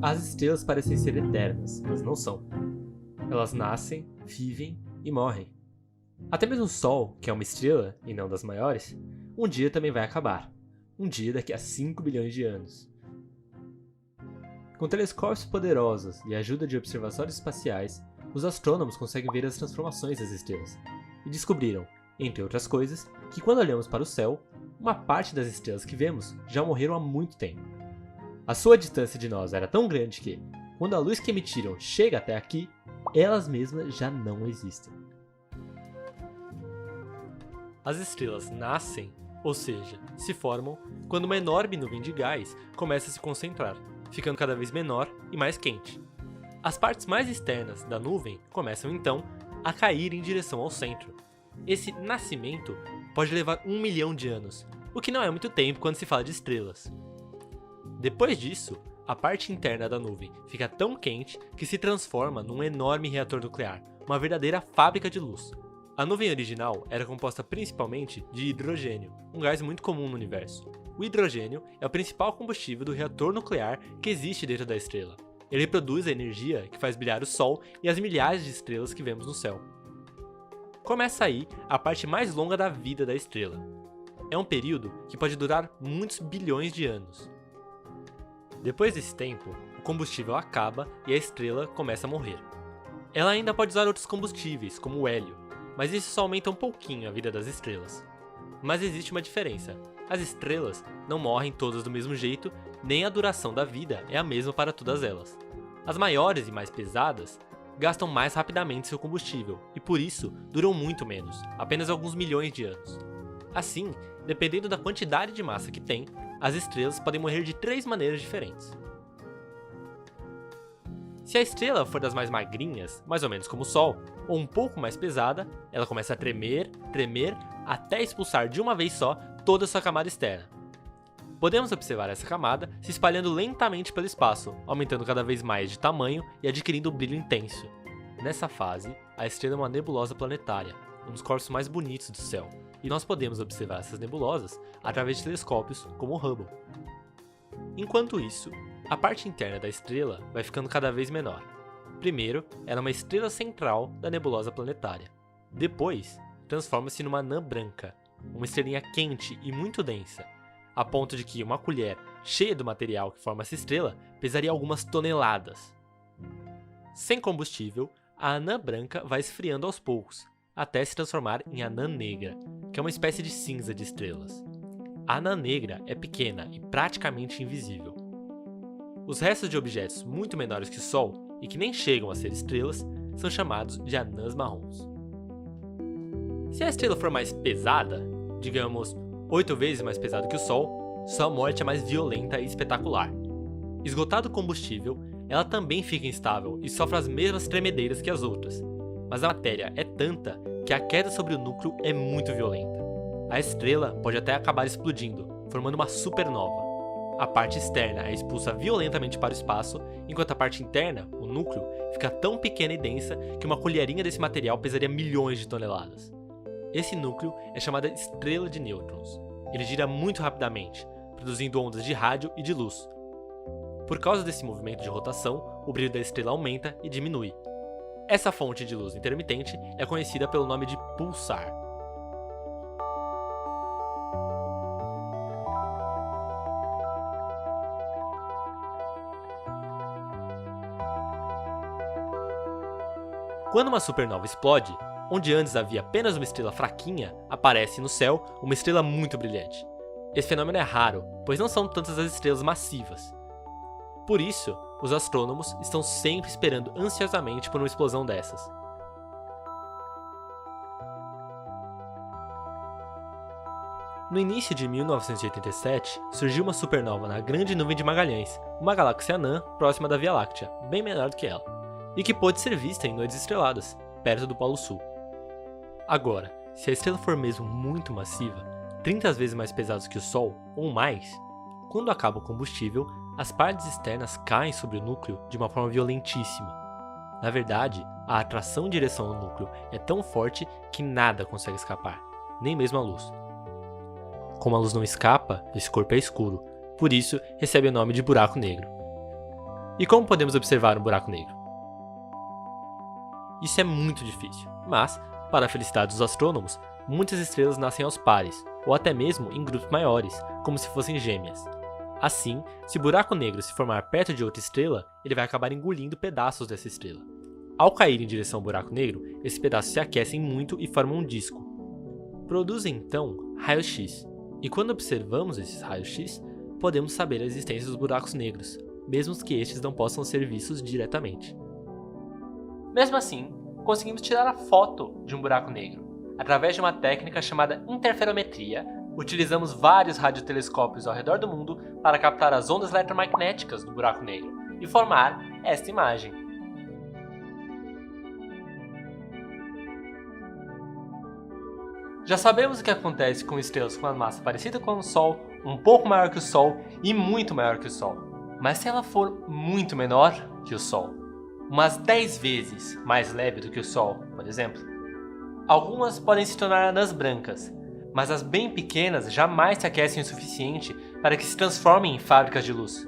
As estrelas parecem ser eternas, mas não são. Elas nascem, vivem e morrem. Até mesmo o Sol, que é uma estrela e não das maiores, um dia também vai acabar. Um dia daqui a 5 bilhões de anos. Com telescópios poderosos e a ajuda de observatórios espaciais, os astrônomos conseguem ver as transformações das estrelas e descobriram, entre outras coisas, que quando olhamos para o céu, uma parte das estrelas que vemos já morreram há muito tempo. A sua distância de nós era tão grande que, quando a luz que emitiram chega até aqui, elas mesmas já não existem. As estrelas nascem, ou seja, se formam, quando uma enorme nuvem de gás começa a se concentrar, ficando cada vez menor e mais quente. As partes mais externas da nuvem começam então a cair em direção ao centro. Esse nascimento pode levar 1 milhão de anos, o que não é muito tempo quando se fala de estrelas. Depois disso, a parte interna da nuvem fica tão quente que se transforma num enorme reator nuclear, uma verdadeira fábrica de luz. A nuvem original era composta principalmente de hidrogênio, um gás muito comum no universo. O hidrogênio é o principal combustível do reator nuclear que existe dentro da estrela. Ele produz a energia que faz brilhar o Sol e as milhares de estrelas que vemos no céu. Começa aí a parte mais longa da vida da estrela. É um período que pode durar muitos bilhões de anos. Depois desse tempo, o combustível acaba e a estrela começa a morrer. Ela ainda pode usar outros combustíveis, como o hélio, mas isso só aumenta um pouquinho a vida das estrelas. Mas existe uma diferença. As estrelas não morrem todas do mesmo jeito, nem a duração da vida é a mesma para todas elas. As maiores e mais pesadas gastam mais rapidamente seu combustível e por isso duram muito menos, apenas alguns milhões de anos. Assim, dependendo da quantidade de massa que tem, as estrelas podem morrer de 3 maneiras diferentes. Se a estrela for das mais magrinhas, mais ou menos como o Sol, ou um pouco mais pesada, ela começa a tremer, até expulsar de uma vez só toda a sua camada externa. Podemos observar essa camada se espalhando lentamente pelo espaço, aumentando cada vez mais de tamanho e adquirindo um brilho intenso. Nessa fase, a estrela é uma nebulosa planetária, um dos corpos mais bonitos do céu, e nós podemos observar essas nebulosas através de telescópios como o Hubble. Enquanto isso, a parte interna da estrela vai ficando cada vez menor. Primeiro, ela é uma estrela central da nebulosa planetária. Depois, transforma-se numa anã branca, uma estrelinha quente e muito densa, a ponto de que uma colher cheia do material que forma essa estrela pesaria algumas toneladas. Sem combustível, a anã branca vai esfriando aos poucos, até se transformar em anã negra, que é uma espécie de cinza de estrelas. A anã negra é pequena e praticamente invisível. Os restos de objetos muito menores que o Sol e que nem chegam a ser estrelas são chamados de anãs marrons. Se a estrela for mais pesada, digamos 8 vezes mais pesada que o Sol, sua morte é mais violenta e espetacular. Esgotado o combustível, ela também fica instável e sofre as mesmas tremedeiras que as outras, mas a matéria é tanta que a queda sobre o núcleo é muito violenta. A estrela pode até acabar explodindo, formando uma supernova. A parte externa é expulsa violentamente para o espaço, enquanto a parte interna, o núcleo, fica tão pequena e densa que uma colherinha desse material pesaria milhões de toneladas. Esse núcleo é chamado estrela de nêutrons. Ele gira muito rapidamente, produzindo ondas de rádio e de luz. Por causa desse movimento de rotação, o brilho da estrela aumenta e diminui. Essa fonte de luz intermitente é conhecida pelo nome de pulsar. Quando uma supernova explode, onde antes havia apenas uma estrela fraquinha, aparece no céu uma estrela muito brilhante. Esse fenômeno é raro, pois não são tantas as estrelas massivas. Por isso, os astrônomos estão sempre esperando ansiosamente por uma explosão dessas. No início de 1987, surgiu uma supernova na Grande Nuvem de Magalhães, uma galáxia anã próxima da Via Láctea, bem menor do que ela, e que pôde ser vista em noites estreladas, perto do Polo Sul. Agora, se a estrela for mesmo muito massiva, 30 vezes mais pesada que o Sol, ou mais, quando acaba o combustível, as partes externas caem sobre o núcleo de uma forma violentíssima. Na verdade, a atração em direção ao núcleo é tão forte que nada consegue escapar, nem mesmo a luz. Como a luz não escapa, esse corpo é escuro, por isso recebe o nome de buraco negro. E como podemos observar um buraco negro? Isso é muito difícil, mas, para a felicidade dos astrônomos, muitas estrelas nascem aos pares, ou até mesmo em grupos maiores, como se fossem gêmeas. Assim, se o buraco negro se formar perto de outra estrela, ele vai acabar engolindo pedaços dessa estrela. Ao cair em direção ao buraco negro, esses pedaços se aquecem muito e formam um disco. Produzem então raios-x, e quando observamos esses raios-x, podemos saber a existência dos buracos negros, mesmo que estes não possam ser vistos diretamente. Mesmo assim, conseguimos tirar a foto de um buraco negro. Através de uma técnica chamada interferometria, utilizamos vários radiotelescópios ao redor do mundo para captar as ondas eletromagnéticas do buraco negro e formar esta imagem. Já sabemos o que acontece com estrelas com uma massa parecida com o Sol, um pouco maior que o Sol e muito maior que o Sol. Mas se ela for muito menor que o Sol, umas 10 vezes mais leve do que o Sol, por exemplo, algumas podem se tornar anãs brancas, mas as bem pequenas jamais se aquecem o suficiente para que se transformem em fábricas de luz.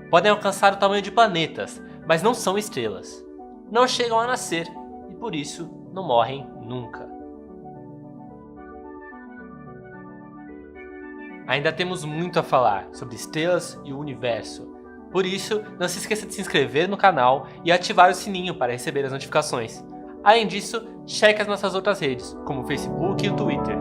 Podem alcançar o tamanho de planetas, mas não são estrelas. Não chegam a nascer e por isso não morrem nunca. Ainda temos muito a falar sobre estrelas e o universo. Por isso, não se esqueça de se inscrever no canal e ativar o sininho para receber as notificações. Além disso, cheque as nossas outras redes, como o Facebook e o Twitter.